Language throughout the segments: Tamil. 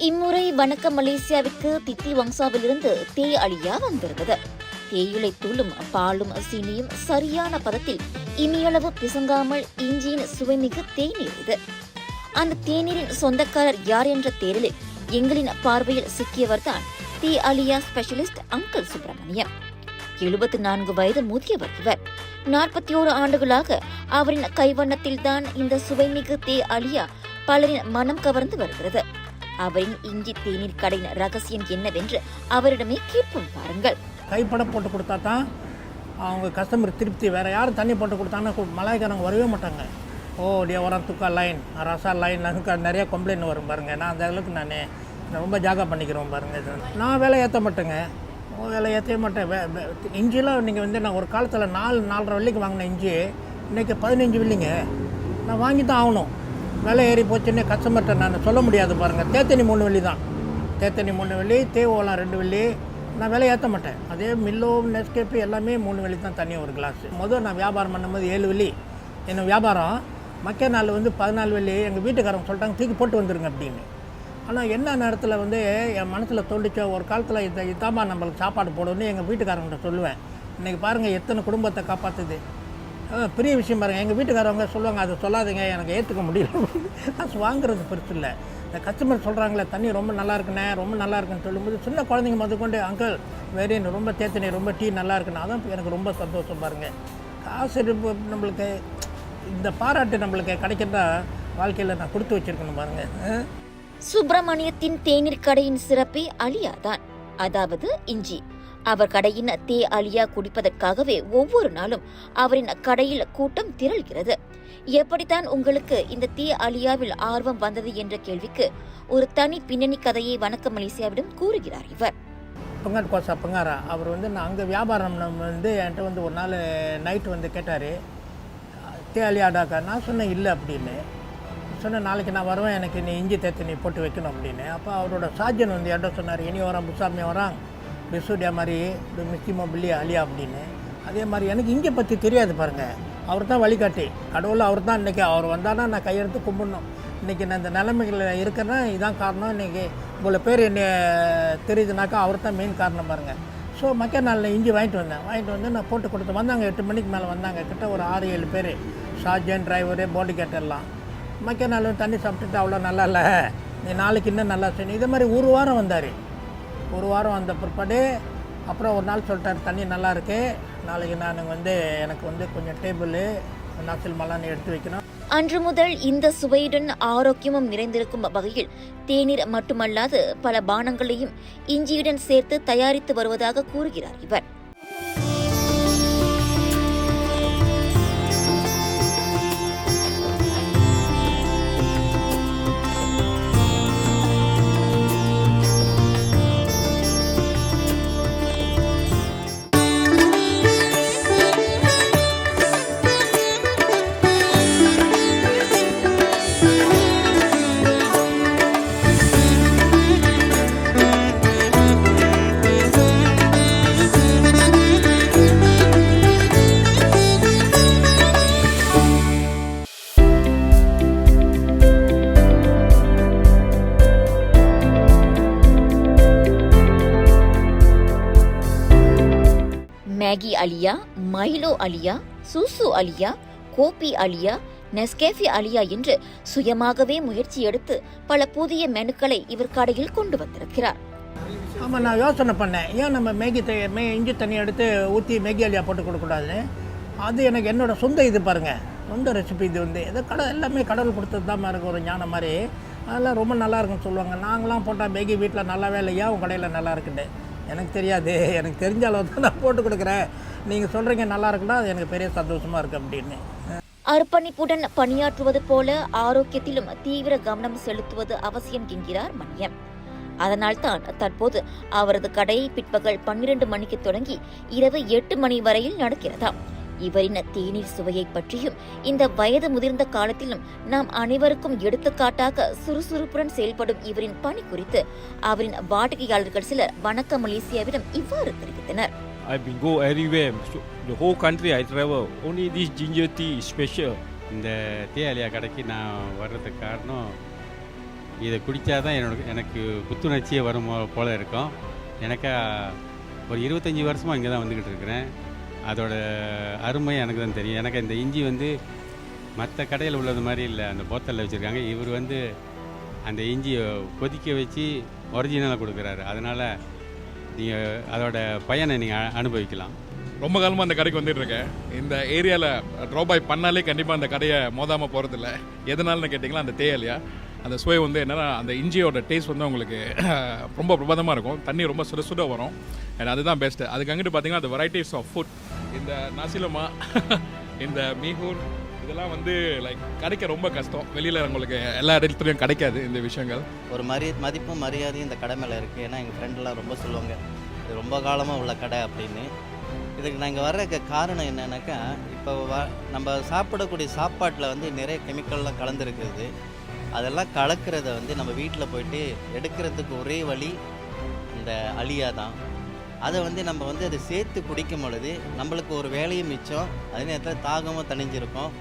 இம்முறை வணக்கம் மலேசியாவிற்கு தித்தி வங்சாவிலிருந்து தே அலியா வந்திருந்தது. தேயிலை தூளும் பாலும் சீனியும் சரியான பதத்தில் இமையளவு பிசங்காமல் இஞ்சியின் சுவைமிகு தேநீர் இது. அந்த தேநீரின் சொந்தக்காரர் யார் என்ற தேடலில் எங்களின் பார்வையில் சிக்கியவர்தான் தே அலியா ஸ்பெஷலிஸ்ட் அங்கிள் சுப்பிரமணியம். 74 வயது முதியவர் இவர். 41 ஆண்டுகளாக அவரின் கைவண்ணத்தில்தான் இந்த சுவைமிகு தே அலியா பலரின் மனம் கவர்ந்து வருகிறது. அவரின் இஞ்சி தேநீர் கடையின் ரகசியம் என்னவென்று அவரிடமே கேட்போம் பாருங்கள். கைப்படம் போட்டு கொடுத்தா தான் அவங்க கஸ்டமர் திருப்தி. வேறு யாரும் தண்ணி போட்டு கொடுத்தாங்கன்னா மலாய்க்காரங்க வரவே மாட்டாங்க. வரம் துக்கா லைன் ரசா லைன் நிறைய கம்ப்ளைண்ட் வரும் பாருங்கள். நான் அந்த அளவுக்கு நான் ரொம்ப ஜாகா பண்ணிக்கிறோம் பாருங்கள். நான் விலை ஏற்ற மாட்டேங்க, விலை ஏற்றவே மாட்டேன். இஞ்சிலாம் நீங்கள் நான் ஒரு காலத்தில் 4-4.5 வெள்ளிக்கு வாங்கின இஞ்சி இன்றைக்கி 15 வெள்ளிங்க. நான் வாங்கி தான் ஆகணும். விலை ஏறி போச்சுன்னு கஸ்டமர்கிட்ட நான் சொல்ல முடியாது பாருங்கள். தேத்தனி 3 வெள்ளி தான், தேத்தனி 3 வெள்ளி, தேவோலாம் 2 வெள்ளி. நான் விலை ஏற்ற மாட்டேன். அதே மில்லோ நெஸ்கேப்பு எல்லாமே 3 வெள்ளி தான் தனியாக ஒரு கிளாஸ். முதல் நான் வியாபாரம் பண்ணும்போது 7 வெள்ளி என்ன வியாபாரம். மக்கள் நாள் 14 வெள்ளி. எங்கள் வீட்டுக்காரங்க சொல்லிட்டாங்க தூக்கி போட்டு வந்துடுங்க அப்படின்னு. ஆனால் என்ன நேரத்தில் என் மனசில் தோண்டிச்சோ ஒரு காலத்தில் இதாம்மா நம்மளுக்கு சாப்பாடு போடணும்னு எங்கள் வீட்டுக்காரங்கிட்ட சொல்லுவேன். இன்றைக்கி பாருங்கள் எத்தனை குடும்பத்தை காப்பாற்றுது. பெரிய விஷயம் பாருங்கள். எங்கள் வீட்டுக்காரவங்க சொல்லுவாங்க அதை சொல்லாதீங்க, எனக்கு ஏற்றுக்க முடியல. நான் வாங்குறது பெருசு இல்லை. இந்த கஸ்டமர் சொல்கிறாங்களே தண்ணி ரொம்ப நல்லா இருக்குண்ணே, ரொம்ப நல்லா இருக்குன்னு சொல்லும்போது சின்ன குழந்தைங்க முதற்கொண்டு அங்கிள் வெரி ரொம்ப தேத்தனி, ரொம்ப டீ நல்லா இருக்குன்னு அதான் எனக்கு ரொம்ப சந்தோஷம் பாருங்கள். காசு நம்மளுக்கு இந்த பாராட்டு நம்மளுக்கு கிடைக்கிறதா வாழ்க்கையில் நான் கொடுத்து வச்சுருக்கணும் பாருங்கள். சுப்பிரமணியத்தின் தேநீர் கடையின் சிறப்பே அலியா தான், அதாவது இஞ்சி. அவர் கடையின் தே அலியா குடிப்பதற்காகவே ஒவ்வொரு நாளும் அவரின் கடையில் கூட்டம் திரள்கிறது. எப்படித்தான் உங்களுக்கு இந்த தே அலியாவில் ஆர்வம் வந்தது என்ற கேள்விக்கு ஒரு தனி பின்னணி கதையை வணக்கம் மலேசியாவிடம் கூறுகிறார் இவர். பங்காட் கோசா பங்காரா அவர் நான் அங்கே வியாபாரம் என்கிட்ட ஒரு நாள் நைட்டு கேட்டார், தே அலியாடாக்கா. நான் சொன்னேன் இல்லை அப்படின்னு சொன்னேன். நாளைக்கு நான் வருவேன், எனக்கு நீ இஞ்சி தேத்தனி போட்டு வைக்கணும் அப்படின்னு. அப்போ அவரோட சார்ஜன் என்கிட்ட சொன்னார், இனி வரான் புசாமே வரான் பிசுடியா மாதிரி மிஸ்டிமோ பில்லியா அலியா அப்படின்னு. அதே மாதிரி எனக்கு இங்கே பற்றி தெரியாது பாருங்கள். அவர் தான் வழிகாட்டி, கடவுள் அவர் தான். இன்றைக்கி அவர் வந்தானா நான் கையெழுத்து கும்பிடணும். இன்றைக்கி நான் இந்த நிலைமைகளில் இருக்கிறேன்னா இதான் காரணம். இன்றைக்கி உங்களை பேர் என்ன தெரியுதுனாக்கா அவர் தான் மெயின் காரணம் பாருங்கள். ஸோ மக்கள் நாளில் இஞ்சி வாங்கிட்டு வந்து நான் போட்டு கொடுத்து வந்தாங்க. 8 மணிக்கு மேலே வந்தாங்க. கிட்ட ஒரு 6-7 பேர், சார்ஜன், டிரைவரு, பாடி கேட் எல்லாம். மக்கள் நாள் தண்ணி சாப்பிட்டுட்டு அவ்வளோ நல்லா இல்லை, நீ நாளைக்கு இன்னும் நல்லா செய்யணும். இதே மாதிரி ஒரு வாரம் வந்தார். ஒரு வாரம் வந்த பிற்பாடு அப்புறம் ஒரு நாள் சொல்லிட்டார், தண்ணி நல்லா இருக்கு, நாளைக்கு நான் எனக்கு கொஞ்சம் டேபிள் நாசில் மலான்னு எடுத்து வைக்கணும். அன்று முதல் இந்த சுவையுடன் ஆரோக்கியமும் நிறைந்திருக்கும் வகையில் தேநீர் மட்டுமல்லாது பல பானங்களையும் இஞ்சியுடன் சேர்த்து தயாரித்து வருவதாக கூறுகிறார் இவர். மேகி அலியா, மைலோ அலியா, சூசு அலியா, கோபி அலியா, நெஸ்கேஃபி அலியா என்று சுயமாகவே முயற்சி எடுத்து பல புதிய மெனுக்களை இவர் கடையில் கொண்டு வந்திருக்கிறார். ஆமாம், நான் யோசனை பண்ணேன், ஏன் நம்ம இஞ்சி தண்ணி எடுத்து ஊற்றி மேகி அலியா போட்டு கொடுக்கக்கூடாதுன்னு. அது எனக்கு என்னோட சொந்த இது பாருங்கள், சொந்த ரெசிபி. இது ஏதோ எல்லாமே கடவுள் கொடுத்தது தான் இருக்குது, ஒரு ஞானம் மாதிரி. அதெல்லாம் ரொம்ப நல்லா இருக்குன்னு சொல்லுவாங்க. நாங்களாம் போட்டால் மேகி வீட்டில் நல்லாவே இல்லையா, உங்கள் கடையில் நல்லா இருக்குன்னு எனக்கு தெரியாது. எனக்கு தெரிஞ்ச அளவு தான் நான் போட்டு கொடுக்குறேன். நீங்கள் சொல்கிறீங்க நல்லா இருக்குன்னா அது எனக்கு பெரிய சந்தோஷமாக இருக்குது அப்படின்னு. அர்ப்பணிப்புடன் பணியாற்றுவது போல ஆரோக்கியத்திலும் தீவிர கவனம் செலுத்துவது அவசியம் என்கிறார் மணியம். அதனால்தான் தற்போது அவரது கடை பிற்பகல் 12 மணிக்கு தொடங்கி இரவு 8 மணி வரையில் நடக்கிறதாம். இவரின் தேநீர் சுவையை பற்றியும் இந்த வயது முதிர்ந்த காலத்திலும் நாம் அனைவருக்கும் எடுத்துக்காட்டாக சுறுசுறுப்புடன் செயல்படும் இவரின் பணி குறித்து அவரின் வாடிக்கையாளர்கள் சிலர் வணக்கம் மலேசியாவிடம் இவ்வாறு தெரிவித்தனர். I've been go everywhere, the whole country I travel. Only this ginger tea is special. இந்த தே அலியா கடைக்கு நான் வர்றதுக்கு காரணம் இதை குடித்தா தான் எனக்கு புத்துணர்ச்சியே வரும் போல் இருக்கும். எனக்கு ஒரு 25 வருஷமாக இங்கே தான் வந்துக்கிட்டு இருக்கிறேன். அதோட அருமை எனக்கு தான் தெரியும். எனக்கு இந்த இஞ்சி வந்து மற்ற கடையில் உள்ளது மாதிரி இல்லை, அந்த போத்தலில் வச்சுருக்காங்க. இவர் வந்து அந்த இஞ்சியை கொதிக்க வச்சு ஒரிஜினலாக கொடுக்குறாரு. அதனால் நீங்கள் அதோட பயனை நீங்கள் அனுபவிக்கலாம். ரொம்ப காலமாக அந்த கடைக்கு வந்துட்டு இருக்கேன். இந்த ஏரியாவில் ட்ராபாய் பண்ணாலே கண்டிப்பாக அந்த கடையை மோதாமல் போகிறதில்ல. எதனாலன்னு கேட்டிங்களா, அந்த தேயிலையா அந்த சுவை வந்து என்னென்னா அந்த இஞ்சியோட டேஸ்ட் வந்து உங்களுக்கு ரொம்ப பிரபலமாக இருக்கும். தண்ணி ரொம்ப சுட சுட வரும். அண்ட் அதுதான் பெஸ்ட்டு. அதுக்கு அங்கிட்டு பார்த்தீங்கன்னா அந்த வெரைட்டிஸ் ஆஃப் ஃபுட், இந்த நசிலமா இந்த மீகூர் இதெல்லாம் வந்து லைக் கிடைக்க ரொம்ப கஷ்டம். வெளியில் உங்களுக்கு எல்லா இடத்துலையும் கிடைக்காது இந்த விஷயங்கள். ஒரு மதிப்பும் மரியாதையும் இந்த கடை மேலே இருக்குது. ஏன்னா எங்கள் ஃப்ரெண்டெல்லாம் ரொம்ப சொல்லுவாங்க இது ரொம்ப காலமாக உள்ள கடை அப்படின்னு. இதுக்கு நாங்கள் வர்ற காரணம் என்னன்னாக்கா, இப்போ நம்ம சாப்பிடக்கூடிய சாப்பாட்டில் வந்து நிறைய கெமிக்கல்லாம் கலந்துருக்குது. அதெல்லாம் கலக்கிறத வந்து நம்ம வீட்டில் போயிட்டு எடுக்கிறதுக்கு ஒரே வழி இந்த அலியா தான். அதை வந்து நம்ம வந்து அதை சேர்த்து குடிக்கும் பொழுது நம்மளுக்கு ஒரு வேலையும் மிச்சம், அதே நேரத்தில் தாகமும் தணிஞ்சிருக்கும்.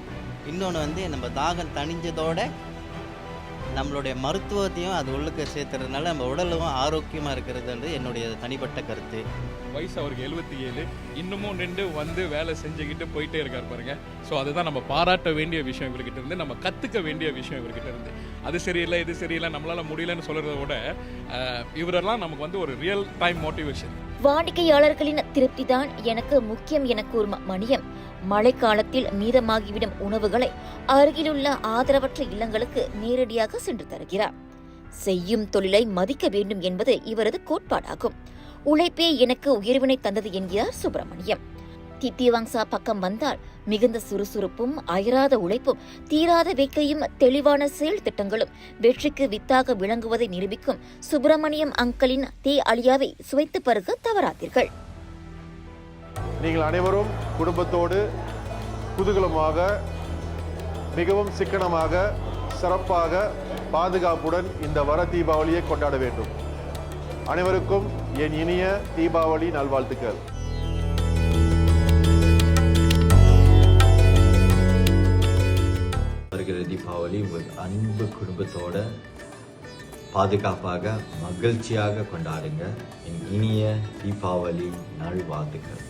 இன்னொன்று வந்து நம்ம தாகம் தணிஞ்சதோட நம்மளுடைய மருத்துவத்தையும் அது உள்ளுக்கு சேர்த்துறதுனால நம்ம உடலும் ஆரோக்கியமாக இருக்கிறது வந்து என்னுடைய தனிப்பட்ட கருத்து. வயசு அவருக்கு 77, இன்னமும் நின்று வந்து வேலை செஞ்சுக்கிட்டு போயிட்டே இருக்கார் பாருங்க. ஸோ அதுதான் நம்ம பாராட்ட வேண்டிய விஷயம் இவர்கிட்ட இருந்து, நம்ம கற்றுக்க வேண்டிய விஷயம் இவர்கிட்ட இருந்து. அது சரியில்லை இது சரியில்லை நம்மளால் முடியலன்னு சொல்கிறத விட இவரெல்லாம் நமக்கு வந்து ஒரு ரியல் டைம் மோட்டிவேஷன். வாடிக்கையாளர்களின் திருப்தி தான் எனக்கு முக்கியம் என கூறும் மணியம், மழைக்காலத்தில் மீதமாகிவிடும் உணவுகளை அருகிலுள்ள ஆதரவற்ற இல்லங்களுக்கு நேரடியாக சென்று தருகிறார். செய்யும் தொழிலை மதிக்க வேண்டும் என்பது இவரது கோட்பாடாகும். உழைப்பே எனக்கு உயர்வினை தந்தது என்கிறார் சுப்பிரமணியம். தித்திவங்சா பக்கம் வந்தால் மிகுந்த சுறுசுறுப்பும் அயராத உழைப்பும் தீராத வேட்கையும் தெளிவான செயல் திட்டங்களும் வெற்றிக்கு வித்தாக விளங்குவதை நிரூபிக்கும் சுப்பிரமணியம் அங்கிளின் தே அலியாவை சுவைத்து பருக தவறாதீர்கள். நீங்கள் அனைவரும் குடும்பத்தோடு குதூகலமாக மிகவும் சிக்கனமாக சிறப்பாக பாதுகாப்புடன் இந்த வர தீபாவளியை கொண்டாட வேண்டும். அனைவருக்கும் என் இனிய தீபாவளி நல்வாழ்த்துக்கள். வருகிற தீபாவளி அன்பு குடும்பத்தோட பாதுகாப்பாக மகிழ்ச்சியாக கொண்டாடுங்க. என் இனிய தீபாவளி நல்வாழ்த்துக்கள்.